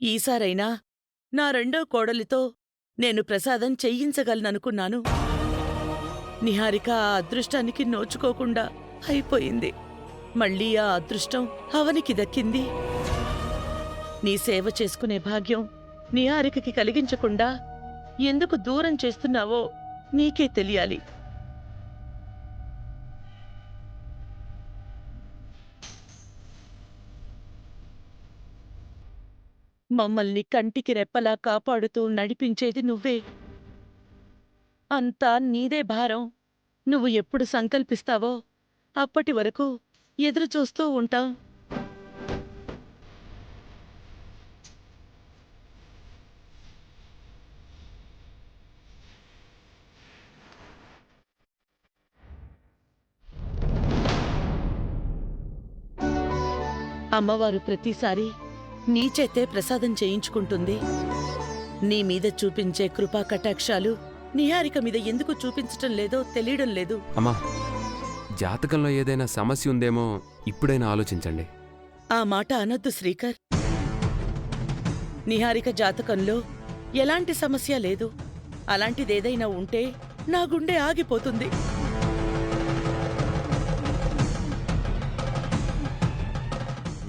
ఈసారైనా నా రెండో కోడలితో నేను ప్రసాదం చెయ్యించగలననుకున్నాను. నిహారిక ఆ అదృష్టానికి నోచుకోకుండా అయిపోయింది. మళ్ళీ ఆ అదృష్టం అవనికి దక్కింది. నీ సేవ చేసుకునే భాగ్యం నిహారికకి కలిగించకుండా ఎందుకు దూరం చేస్తున్నావో నీకే తెలియాలి. మమ్మల్ని కంటికి రెప్పలా కాపాడుతూ నడిపించేది నువ్వే. అంతా నీదే భారం. నువ్వు ఎప్పుడు సంకల్పిస్తావో అప్పటి వరకు ఎదురుచూస్తూ ఉంటాం. అమ్మవారు ప్రతిసారి నీ చేతే ప్రసాదం చేయించుకుంటుంది. నీ మీద చూపించే కృపా కటాక్షాలు నిహారిక మీద ఎందుకు చూపించటం లేదో తెలియడం లేదు. అమ్మా, జాతకంలో ఏదైనా సమస్య ఉందేమో ఇప్పుడైనా ఆలోచించండి. ఆ మాట అనొద్దు శ్రీకర్. నిహారిక జాతకంలో ఎలాంటి సమస్య లేదు. అలాంటిదేదైనా ఉంటే నా గుండె ఆగిపోతుంది.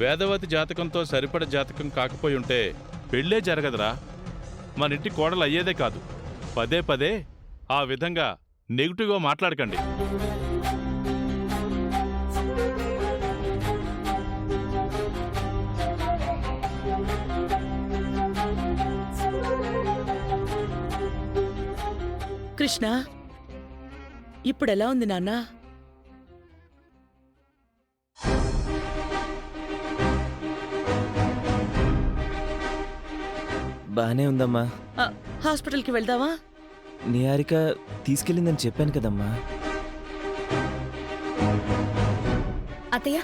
వేదవతి జాతకంతో సరిపడ జాతకం కాకపోయి ఉంటే పెళ్ళే జరగదురా. మనింటి కోడలు అయ్యేదే కాదు. పదే పదే ఆ విధంగా నెగిటివ్గా మాట్లాడకండి. కృష్ణ, ఇప్పుడెలా ఉంది నాన్నా? బానే ఉందమ్మా. హాస్పిటల్కి వెళ్దావా? నిహారిక తీసుకెళ్ళిందని చెప్పాను కదమ్మా. అత్తయ్య,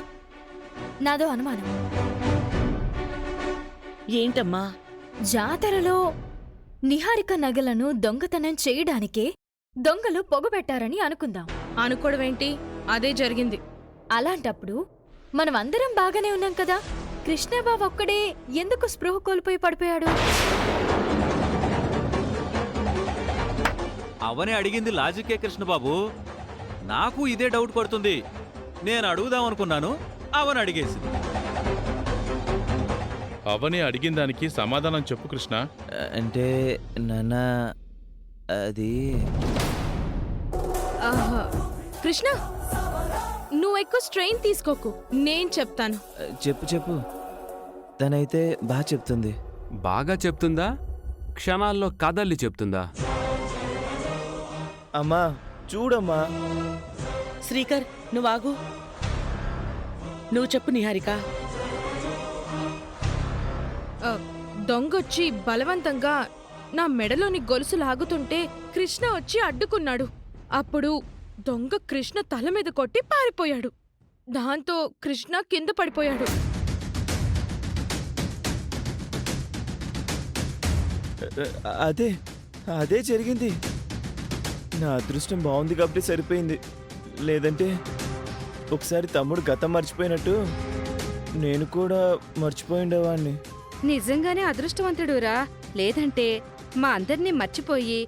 నాదో అనుమానం. ఏంటమ్మా? జాతరలో నిహారిక నగలను దొంగతనం చేయడానికే దొంగలు పొగబెట్టారని అనుకుందాం. అనుకోవడమేంటి? అదే జరిగింది. అలాంటప్పుడు మనమందరం బాగానే ఉన్నాం కదా. కృష్ణబాబు ఒక్కడే ఎందుకు స్పృహ కోల్పోయి పడిపోయాడు? అవని అడిగింది లాజికే కృష్ణబాబు. నాకు ఇదే డౌట్ పడుతుంది. నేను అడుగుదామనుకున్నాను, అవని అడిగేసింది. అవని అడిగిన దానికి సమాధానం చెప్పు కృష్ణ. అంటే నాన్న, అది కృష్ణ, నువ్వెక్కువ స్ట్రెయిన్ తీసుకోకు, నేను చెప్తాను. చెప్పు. తనైతే బాగా చెప్తుంది. బాగా చెప్తుందా? క్షణాల్లో కదల్లి చెప్తుందా? అమ్మా చూడమ్మా. శ్రీకర్, నువ్వాగు. నువ్వు చెప్పు నిహారిక. దొంగొచ్చి బలవంతంగా నా మెడలోని గొలుసు లాగుతుంటే కృష్ణ వచ్చి అడ్డుకున్నాడు. అప్పుడు దొంగ కృష్ణ తల మీద కొట్టి పారిపోయాడు. దాంతో కృష్ణ కింద పడిపోయాడు. అదే జరిగింది. నా అదృష్టం బాగుంది కాబట్టి సరిపోయింది. లేదంటే ఒకసారి తమ్ముడు గతం మర్చిపోయినట్టు నేను కూడా మర్చిపోయిండేవాణ్ణి. నిజంగానే అదృష్టవంతుడురా. లేదంటే మా అందరినీ మర్చిపోయి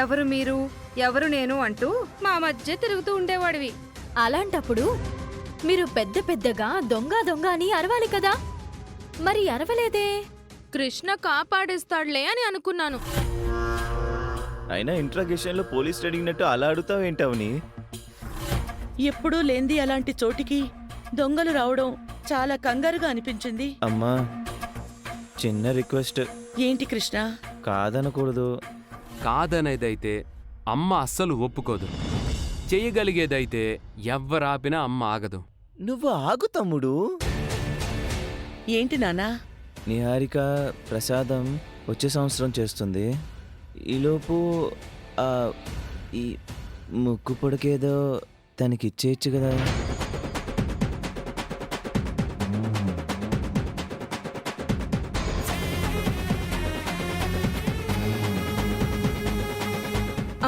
ఎవరు మీరు ఎవరు నేను అంటూ మా మధ్య తిరుగుతూ ఉండేవాడివి. అలాంటప్పుడు మీరు పెద్ద పెద్దగా దొంగ దొంగ అని అరవాలి కదా. మరి అరవలేదే? కృష్ణ కాపాడేస్తాడులే అని అనుకున్నాను. అయినా ఇంట్రాగేషన్లో పోలీస్ అడిగినట్టు అలా అడుగుతావేంటవని? ఎప్పుడూ లేంది అలాంటి చోటికి దొంగలు రావడం చాలా కంగారుగా అనిపించింది. అమ్మా, చిన్న రిక్వెస్ట్. ఏంటి కృష్ణ? కాదనకూడదు. కాదనేదైతే అమ్మ అస్సలు ఒప్పుకోదు. చెయ్యగలిగేదైతే ఎవ్వరాపినా అమ్మ ఆగదు. నువ్వు ఆగు తమ్ముడు. ఏంటి నాన్నా? నిహారిక ప్రసాదం వచ్చే సంవత్సరం చేస్తుంది. ఈలోపు ఈ ముక్కు పొడికేదో తనకిచ్చేయచ్చు కదా.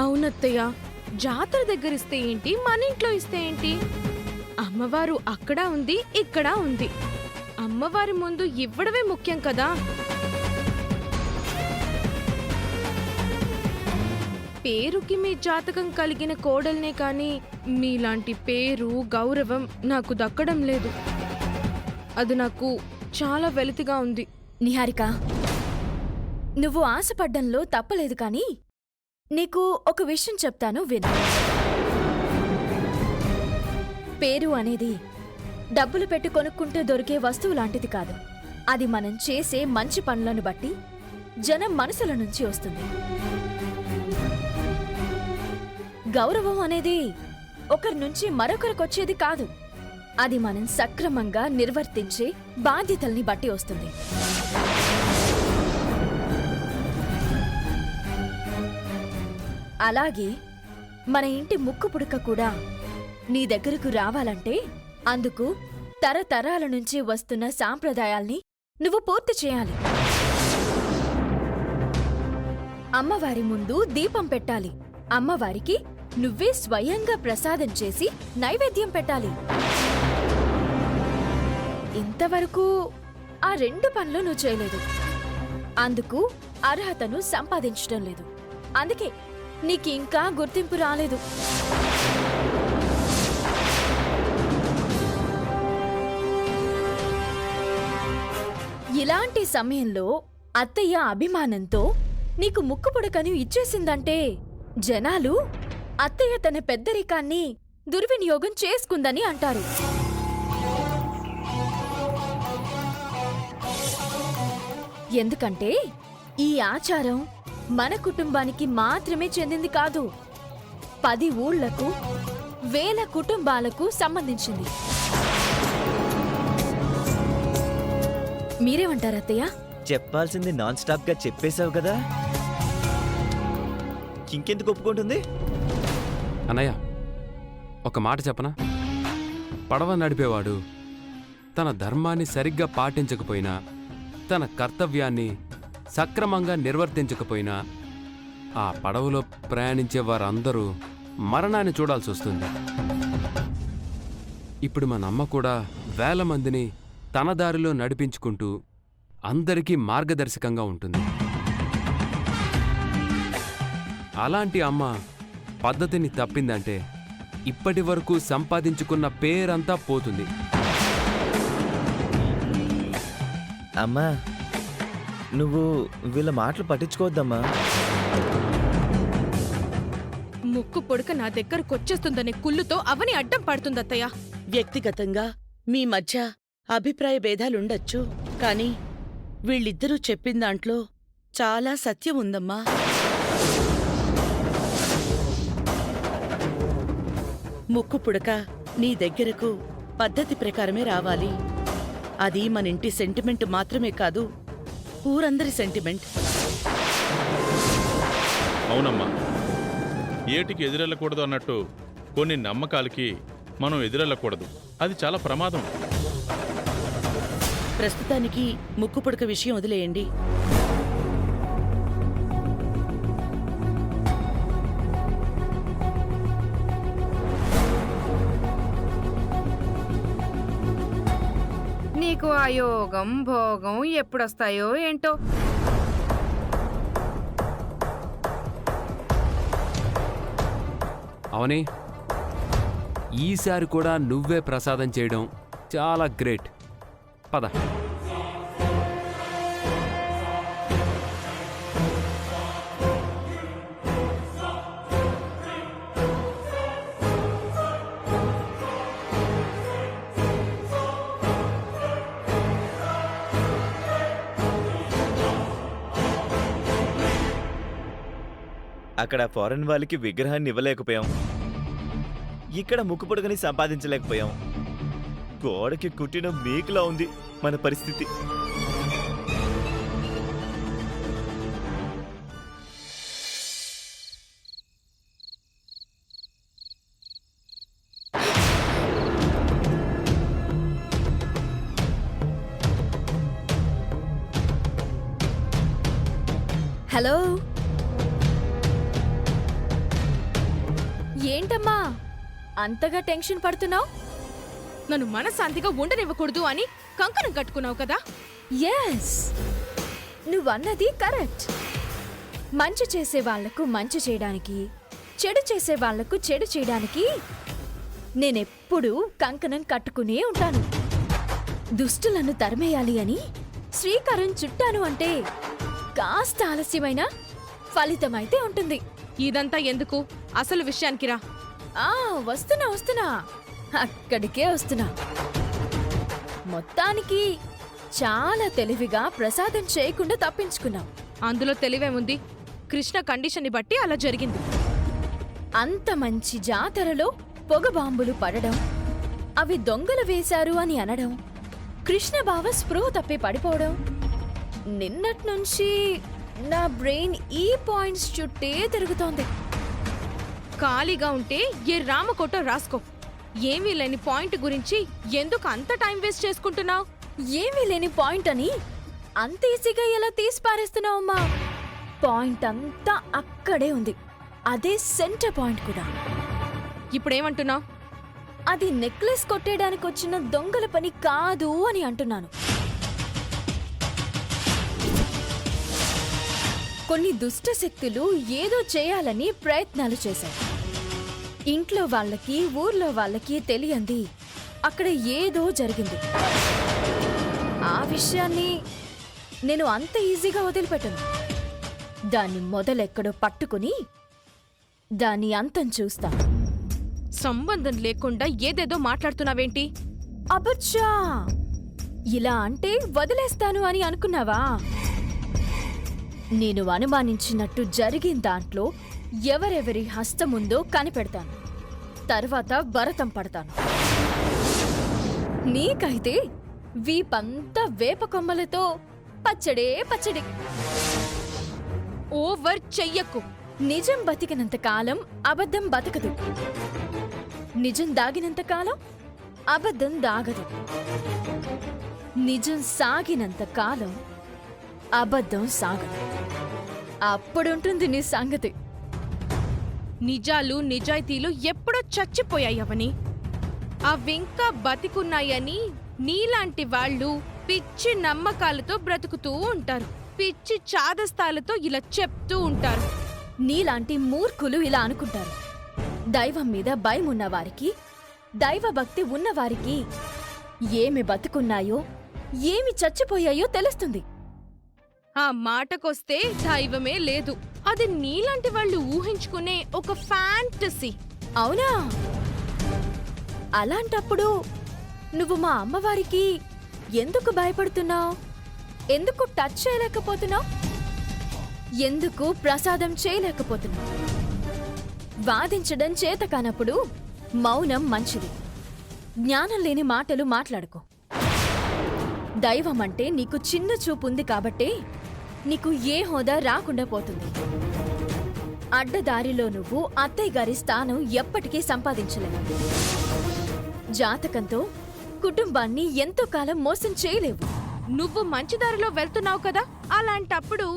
అవునత్తయ్య, జాతర దగ్గరిస్తే ఏంటి, మన ఇంట్లో ఇస్తే ఏంటి? అమ్మవారు అక్కడ ఉంది, ఇక్కడ ఉంది. అమ్మవారి ముందు ఇవ్వడమే ముఖ్యం కదా. పేరుకి మీ జాతకం కలిగిన కోడల్నే కానీ మీలాంటి పేరు గౌరవం నాకు దక్కడం లేదు. అది నాకు చాలా వెలితిగా ఉంది. నిహారిక, నువ్వు ఆశపడ్డంలో తప్పలేదు కానీ నీకు ఒక విషయం చెప్తాను విను. పేరు అనేది డబ్బులు పెట్టి కొనుక్కుంటే దొరికే వస్తువు లాంటిది కాదు. అది మనం చేసే మంచి పనులను బట్టి జనం మనసుల నుంచి వస్తుంది. గౌరవం అనేది ఒకరి నుంచి మరొకరికొచ్చేది కాదు. అది మనం సక్రమంగా నిర్వర్తించే బాధ్యతల్ని బట్టి వస్తుంది. అలాగే మన ఇంటి ముక్కు పుడక కూడా నీ దగ్గరకు రావాలంటే అందుకు తరతరాల నుంచి వస్తున్న సాంప్రదాయాల్ని నువ్వు పూర్తి చేయాలి. అమ్మవారి ముందు దీపం పెట్టాలి. అమ్మవారికి నువ్వే స్వయంగా ప్రసాదం చేసి నైవేద్యం పెట్టాలి. ఇంతవరకు ఆ 2 పనులు నువ్వు చేయలేదు. అందుకు అర్హతను సంపాదించడం లేదు. అందుకే నీకింకా గుర్తింపు రాలేదు. ఇలాంటి సమయంలో అత్తయ్య అభిమానంతో నీకు ముక్కు పుడకను ఇచ్చేసిందంటే జనాలు అత్తయ్య తన పెద్దరికాన్ని దుర్వినియోగం చేసుకుందని అంటారు. ఎందుకంటే ఈ ఆచారం మన కుటుంబానికి మాత్రమే చెందింది కాదు, 10 ఊళ్లకు 1000 కుటుంబాలకు సంబంధించింది. మీరేమంటారు అత్తయ్య? చెప్పాల్సింది నాన్ స్టాప్ గా చెప్పేశావు కదా, ఇంకెందుకు ఒప్పుకుంటుంది? అన్నయ్య, ఒక మాట చెప్పనా? పడవ నడిపేవాడు తన ధర్మాన్ని సరిగ్గా పాటించకపోయినా, తన కర్తవ్యాన్ని సక్రమంగా నిర్వర్తించకపోయినా ఆ పడవలో ప్రయాణించే వారందరూ మరణాన్ని చూడాల్సి వస్తుంది. ఇప్పుడు మన అమ్మ కూడా 1000 మందిని తన దారిలో నడిపించుకుంటూ అందరికీ మార్గదర్శకంగా ఉంటుంది. అలాంటి అమ్మ పద్ధతిని తప్పిందంటే ఇప్పటి వరకు సంపాదించుకున్న పేరంతా పోతుంది. అమ్మా, నువ్వు వీళ్ళ మాటలు పట్టించుకోవద్దమ్మా. ముక్కు పొడక నా దగ్గరకొచ్చేస్తుందనే కుళ్ళుతో అవని అడ్డం పడుతుందత్తయ్య. వ్యక్తిగతంగా మీ మధ్య అభిప్రాయ భేదాలుండొచ్చు, కాని వీళ్ళిద్దరూ చెప్పిన దాంట్లో చాలా సత్యం ఉందమ్మా. ముక్కు పుడక నీ దగ్గరకు పద్ధతి ప్రకారమే రావాలి. అది మన ఇంటి సెంటిమెంట్ మాత్రమే కాదు, ఊరందరి సెంటిమెంట్. అవునమ్మా, ఏటికి ఎదురెళ్ళకూడదు అన్నట్టు కొన్ని నమ్మకాలకి మనం ఎదురెళ్ళకూడదు. అది చాలా ప్రమాదం. ప్రస్తుతానికి ముక్కు పుడక విషయం వదిలేయండి. నీకు ఆ యోగం భోగం ఎప్పుడొస్తాయో ఏంటో. అవని, ఈసారి కూడా నువ్వే ప్రసాదం చేయడం చాలా గ్రేట్. పద. అక్కడ ఫారెన్ వాళ్ళకి విగ్రహాన్ని ఇవ్వలేకపోయాం, ఇక్కడ ముక్కు పొడకని సంపాదించలేకపోయాం. గోడకి కుట్టిన మేకులా ఉంది మన పరిస్థితి. హలో, ఏంటమ్మా అంతగా టెన్షన్ పడుతున్నావు? నన్ను మనశాంతిగా ఉండనివ్వకూడదు అని కంకణం కట్టుకున్నావు కదా. ఎస్, నువ్వన్నది కరెక్ట్. మంచి చేసే వాళ్లకు మంచి చేయడానికి, చెడు చేసే వాళ్లకు చెడు చేయడానికి నేనెప్పుడూ కంకణం కట్టుకునే ఉంటాను. దుష్టులను తరిమేయాలి అని శ్రీకారం చుట్టాను అంటే కాస్త ఆలస్యమైన ఫలితమైతే ఉంటుంది. ఇదంతా ఎందుకు? అసలు విషయానికి రా. వస్తున్నా అక్కడికే వస్తున్నా. మొత్తానికి చాలా తెలివిగా ప్రసాదం చేయకుండా తప్పించుకున్నాం. అందులో తెలివేముంది? కృష్ణ కండిషన్ని బట్టి అలా జరిగింది. అంత మంచి జాతరలో పొగ బాంబులు పడడం, అవి దొంగలు వేశారు అని అనడం, కృష్ణబావ స్పృహ తప్పి పడిపోవడం, నిన్నట్నుంచి నా బ్రెయిన్ ఈ పాయింట్స్ చుట్టే తిరుగుతోంది. ఖాళీగా ఉంటే ఏ రామకోట రాసుకో. ఏమీ లేని పాయింట్ గురించి ఎందుకు అంత టైం వేస్ట్ చేసుకుంటున్నావు? ఏమీ లేని పాయింట్ అని అంత ఈజీగా ఎలా తీసి పారేస్తున్నావమ్మా? పాయింట్ అంతా అక్కడే ఉంది. అదే సెంటర్ పాయింట్ కూడా. ఇప్పుడేమంటున్నావు? అది నెక్లెస్ కొట్టేయడానికి వచ్చిన దొంగల పని కాదు అని అంటున్నాను. కొన్ని దుష్ట శక్తులు ఏదో చేయాలని ప్రయత్నాలు చేశాయి. ఇంట్లో వాళ్ళకి, ఊర్లో వాళ్ళకి తెలియంది అక్కడ ఏదో జరిగింది. ఆ విషయాన్ని నేను అంత ఈజీగా వదిలిపెట్టను. దాన్ని మొదలెక్కడో పట్టుకుని దాని అంతం చూస్తా. సంబంధం లేకుండా ఏదేదో మాట్లాడుతున్నావేంటి? అబచ్చా, ఇలా అంటే వదిలేస్తాను అని అనుకున్నావా? నేను అనుమానించినట్టు జరిగిన దాంట్లో ఎవరెవరి హస్తముందో కనిపెడతాను. తర్వాత భరతం పడతాను. నీకైతే వీపంతా వేప కొమ్మలతో పచ్చడే పచ్చడి. ఓవర్ చెయ్యకు. నిజం బతికినంత కాలం అబద్ధం బతకదు. నిజం దాగినంత కాలం అబద్ధం దాగదు. నిజం సాగినంత కాలం అబద్ధం సాగదు. అప్పుడుంటుంది నీ సంగతి. నిజాలు, నిజాయితీలు ఎప్పుడో చచ్చిపోయాయవని, అవింకా బతికున్నాయని నీలాంటి వాళ్ళు పిచ్చి నమ్మకాలతో బ్రతుకుతూ ఉంటారు. పిచ్చి చాదస్తాలతో ఇలా చెప్తూ ఉంటారు. నీలాంటి మూర్ఖులు ఇలా అనుకుంటారు. దైవం మీద భయం ఉన్నవారికి, దైవభక్తి ఉన్నవారికి ఏమి బతుకున్నాయో, ఏమి చచ్చిపోయాయో తెలుస్తుంది. ఆ మాటకొస్తే దైవమే లేదు. అది నీలాంటి వాళ్ళు ఊహించుకునే ఒక ఫ్యాంటసీ. అవునా? అలాంటప్పుడు నువ్వు మా అమ్మవారికి ఎందుకు భయపడుతున్నావు? ఎందుకు టచ్ చేయలేకపోతున్నావు? ఎందుకు ప్రసాదం చేయలేకపోతున్నావు? వాదించడం చేత కానప్పుడు మౌనం మంచిది. జ్ఞానం లేని మాటలు మాట్లాడుకో. దైవం అంటే నీకు చిన్న చూపుంది కాబట్టే నీకు ఏ హోదా రాకుండా పోతుంది. అడ్డదారిలో నువ్వు అత్తయ్య గారి స్థానం ఎప్పటికీ సంపాదించలేవు. జాతకంతో కుటుంబాన్ని ఎంతో కాలం మోసం చేయలేవు. నువ్వు మంచి దారిలో వెళ్తున్నావు కదా, అలాంటప్పుడు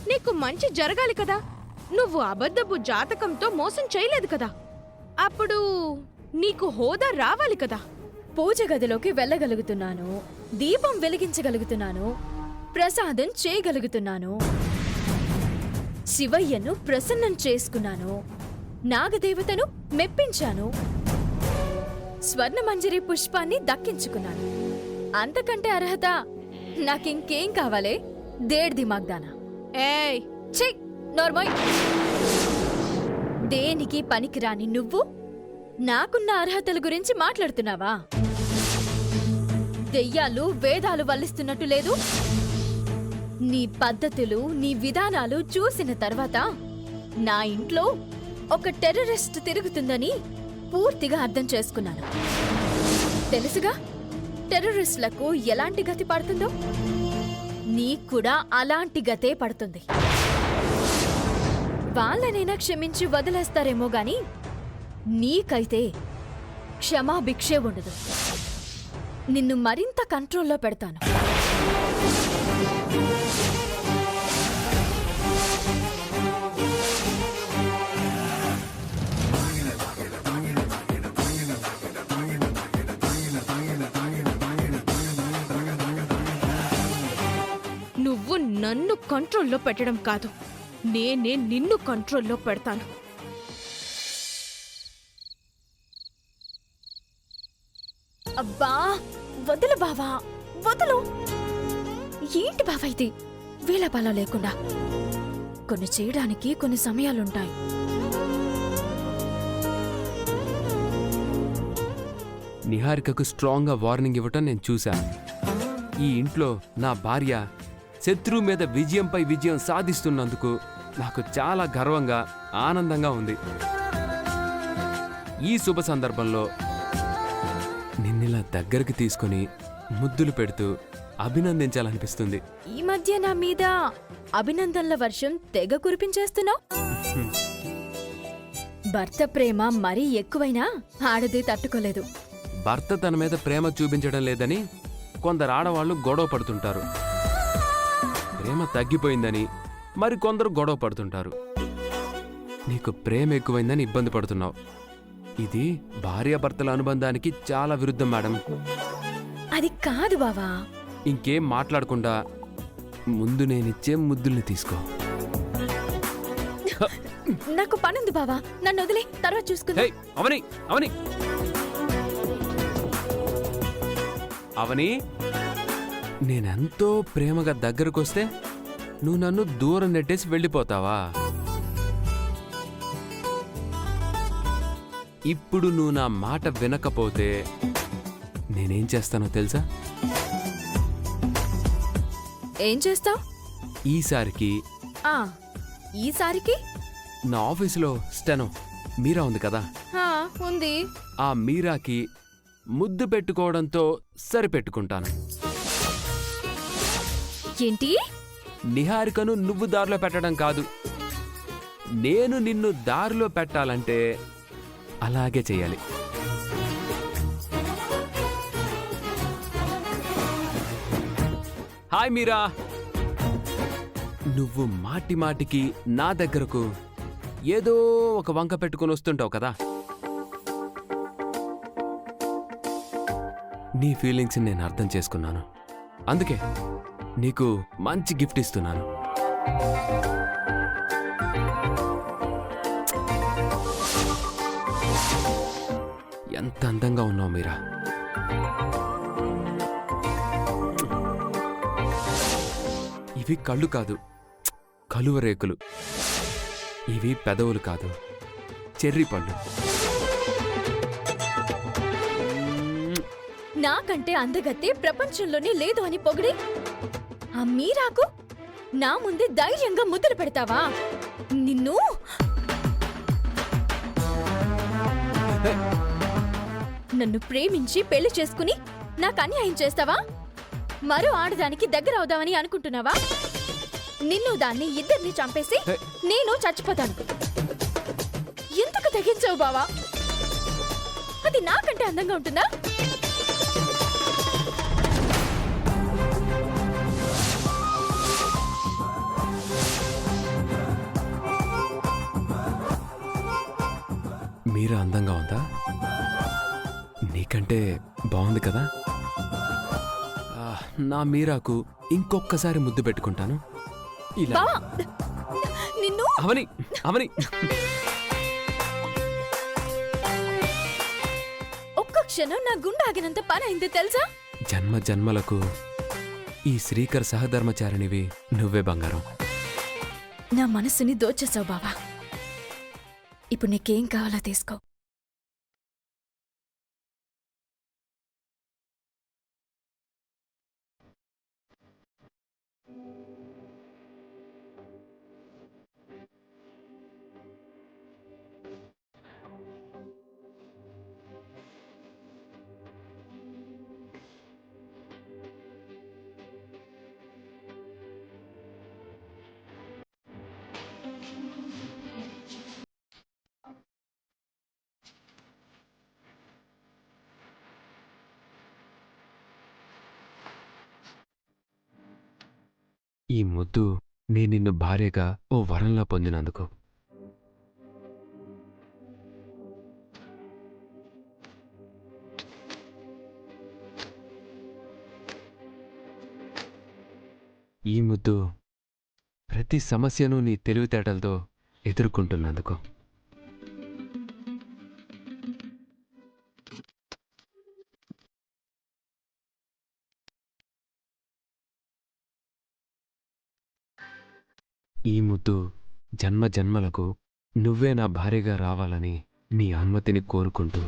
నీకు మంచి జరగాలి కదా. నువ్వు అబద్ధపు జాతకంతో మోసం చేయలేదు కదా, అప్పుడు నీకు హోదా రావాలి కదా. పూజ గదిలోకి వెళ్ళగలుగుతున్నాను, దీపం వెలిగించగలుగుతున్నాను, ప్రసాదం చేయగలుగుతున్నాను, శివయ్యను ప్రసన్నం చేసుకున్నాను, నాగదేవతను మెప్పించాను, స్వర్ణమంజరి పుష్పాన్ని దక్కించుకున్నాను. అంతకంటే అర్హత నాకింకేం కావాలే? దేడ్ది మగ్దానా. ఏయ్ ఛీ, నోర్మోయ్. దేనికి పనికిరాని నువ్వు నాకున్న అర్హతల గురించి మాట్లాడుతున్నావా? దెయ్యాలు వేదాలు వల్లిస్తున్నట్టు లేదు. నీ పద్ధతులు, నీ విధానాలు చూసిన తర్వాత నా ఇంట్లో ఒక టెర్రరిస్ట్ తిరుగుతుందని పూర్తిగా అర్థం చేసుకున్నాను. తెలుసుగా టెర్రరిస్టులకు ఎలాంటి గతి పడుతుందో? నీకూడా అలాంటి గతే పడుతుంది. వాళ్ళనైనా క్షమించి వదిలేస్తారేమో గాని నీకైతే క్షమాభిక్షే ఉండదు. నిన్ను మరింత కంట్రోల్లో పెడతాను. నువ్వు నన్ను కంట్రోల్లో పెట్టడం కాదు, నేనే నిన్ను కంట్రోల్లో పెడతాను. అబ్బా వదులు బావా, వదులు. ఏంటి బావా ఇది వేళపాల లేకుండా? కొన్ని చేయడానికి కొన్ని సమయాలుంటాయి. నిహారికకు స్ట్రాంగ్గా వార్నింగ్ ఇవ్వటం నేను చూశాను. ఈ ఇంట్లో నా భార్య శత్రువు మీద విజయంపై విజయం సాధిస్తున్నందుకు నాకు చాలా గర్వంగా ఆనందంగా ఉంది. ఈ శుభ సందర్భంలో నిన్నిలా దగ్గరికి తీసుకొని ముద్దులు పెడుతూ అభినందించాలనిపిస్తుంది. ఈ మధ్య నా మీద అభినందనల వర్షం తెగ కురిపించేస్తున్నావు. భర్త ప్రేమ మరీ ఎక్కువైనా ఆడది తట్టుకోలేదు. భర్త తన మీద ప్రేమ చూపించడం లేదని కొందరు ఆడవాళ్లు గొడవ పడుతుంటారు. ప్రేమ తగ్గిపోయిందని మరి కొందరు గొడవ పడుతుంటారు. నీకు ప్రేమ ఎక్కువైందని ఇబ్బంది పడుతున్నావు. ఇది భార్యాభర్తల అనుబంధానికి చాలా విరుద్ధం మేడం. అది కాదు బావా. ఇంకేం మాట్లాడకుండా ముందు నేనిచ్చే ముద్దుల్ని తీసుకో. నాకు పనుంది బావా, నన్ను వదిలే, తర్వాత చూసుకుందా. అవని అవని అవని, నేనెంతో ప్రేమగా దగ్గరకొస్తే నువ్వు నన్ను దూరం నెట్టేసి వెళ్ళిపోతావా? ఇప్పుడు నువ్వు నా మాట వినకపోతే నేనేం చేస్తానో తెలుసా? ఏం చేస్తావ్? ఈసారికి ఈసారికి నా ఆఫీసులో స్టెనో మీరా ఉంది కదా, ఉంది. ఆ మీరాకి ముద్దు పెట్టుకోవడంతో సరిపెట్టుకుంటాను. ఏంటి? నిహారికను నువ్వు దారిలో పెట్టడం కాదు, నేను నిన్ను దారిలో పెట్టాలంటే అలాగే చెయ్యాలి. హాయ్ మీరా, నువ్వు మాటి మాటికి నా దగ్గరకు ఏదో ఒక వంక పెట్టుకుని వస్తుంటావు కదా. నీ ఫీలింగ్స్ నేను అర్థం చేసుకున్నాను. అందుకే నీకు మంచి గిఫ్ట్ ఇస్తున్నాను. ఎంత అందంగా ఉన్నావు మీరా. ఇవి కళ్ళు కాదు, కలువ రేకులు. ఇవి పెదవులు కాదు, చెర్రీ పళ్ళు. నాకంటే అందగత్తే ప్రపంచంలోనే లేదు అని పొగిడి ఆ మీరాకు నా ముందే ధైర్యంగా ముద్దులు పెడతావా? నిన్ను నన్ను ప్రేమించి పెళ్లి చేసుకుని నాకు అన్యాయం చేస్తావా? మరో ఆడదానికి దగ్గర అవుదామని అనుకుంటున్నావా? నిన్ను దాన్ని ఇద్దరిని చంపేసి నేను చచ్చిపోతాను. ఎందుకు తెగించావు బావా? అది నాకంటే అందంగా ఉంటుందా? మీరా అందంగా ఉందా? నీకంటే బాగుంది కదా. నా మీరాకు ఇంకొక్కసారి ముద్దు పెట్టుకుంటాను. ఇలా బావా, నిన్ను అవని అవని ఒక్క క్షణం నా గుండె ఆగినంత పని అయింది తెలుసా? జన్మ జన్మలకు ఈ శ్రీకర్ సహధర్మచారిణివి నువ్వే బంగారం. నా మనసుని దోచేసావు బావా. ఇప్పుడు నీకేం కావాలో తీసుకో. ఈ ముద్దు నేను నిన్ను భార్యగా ఓ వరంలా పొందినందుకు. ఈ ముద్దు ప్రతి సమస్యను నీ తెలివితేటలతో ఎదుర్కొంటున్నందుకు. ఈ ముద్దు జన్మ జన్మలకు నువ్వే నా భార్యగా రావాలని నీ అనుమతిని కోరుకుంటూ